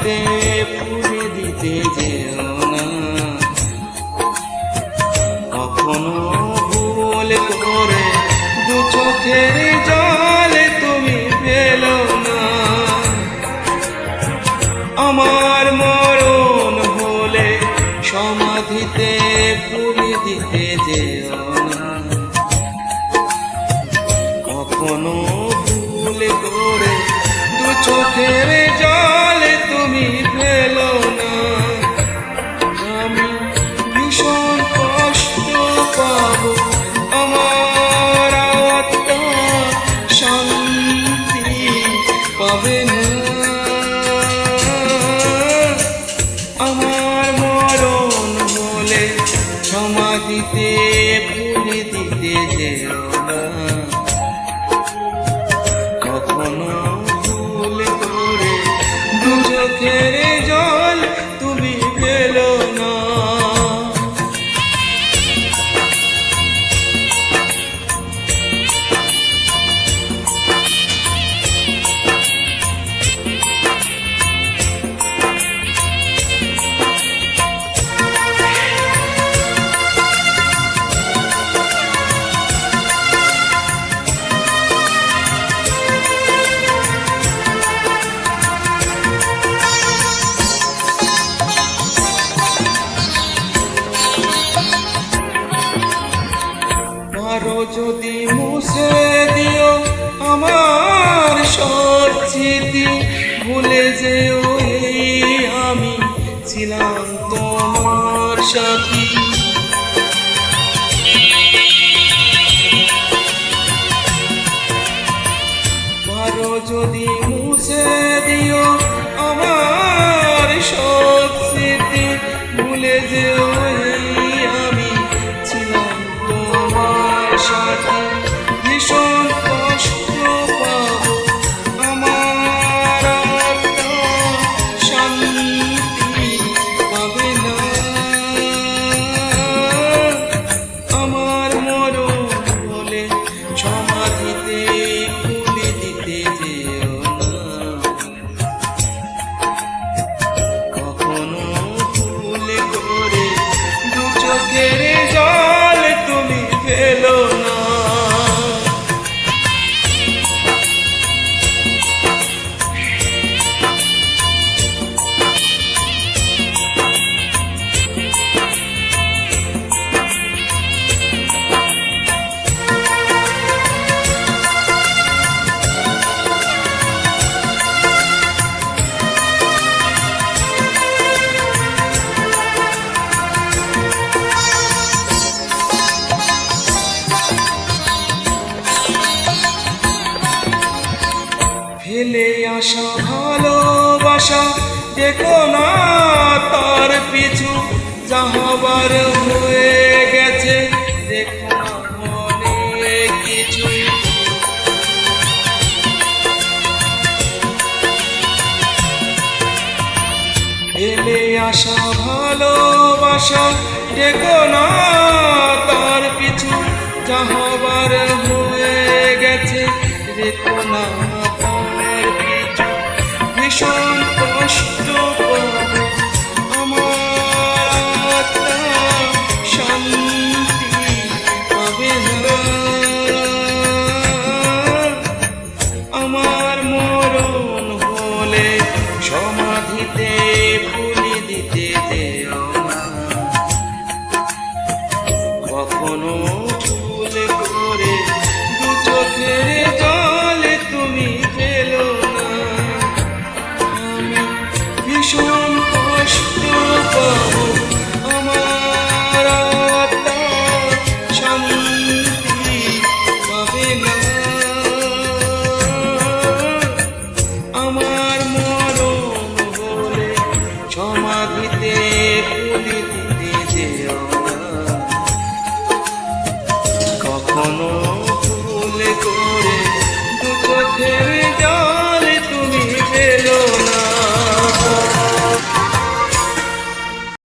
সমাধিতে পুড়ে দিতে যেও না, কখনো ভুল করে দু চোখের জল তুমি ফেলো না। আমার মরণ হলে সমাধিতে পুড়ে দিতে যেও না, কখনো ভুল করে দু চোখের জল তুমি ফেলো না। আমি ভীষণ কষ্ট পাবো, আমার আত্মা শান্তি পাবে না। আমার মরণ হলে সমাধিতে পুড়ে দিতে যেও না, কখনো ভুল করে দু চোখের জল তুমি ফেলো না। আরো যদি মুছে দিও আমার সব স্মৃতি, ভুলে যেও এই আমি ছিলাম তোমার সাথী। আরো যদি মুছে দিও আমার সব স্মৃতি, ভুলে যেও এই আমি ছিলাম তোমার সাথে। ভীষণ কষ্ট পাবো, আমার আত্মা শান্তি পাবে না। আমার মরণ হলে সমাধিতে পুড়ে দিতে যেও না, কখনো ভুল করে দু চোখের জল তুমি ফেলো না। ফেলে আসা ভালোবাসা দেখো না তার পিছু, যা হবার হয়ে গেছে দেখো না অনেক কিছু। ফেলে আসা ভালোবাসা দেখো না তার পিছু, যা হবার হয়ে গেছে দেখো না। ভীষণ কষ্ট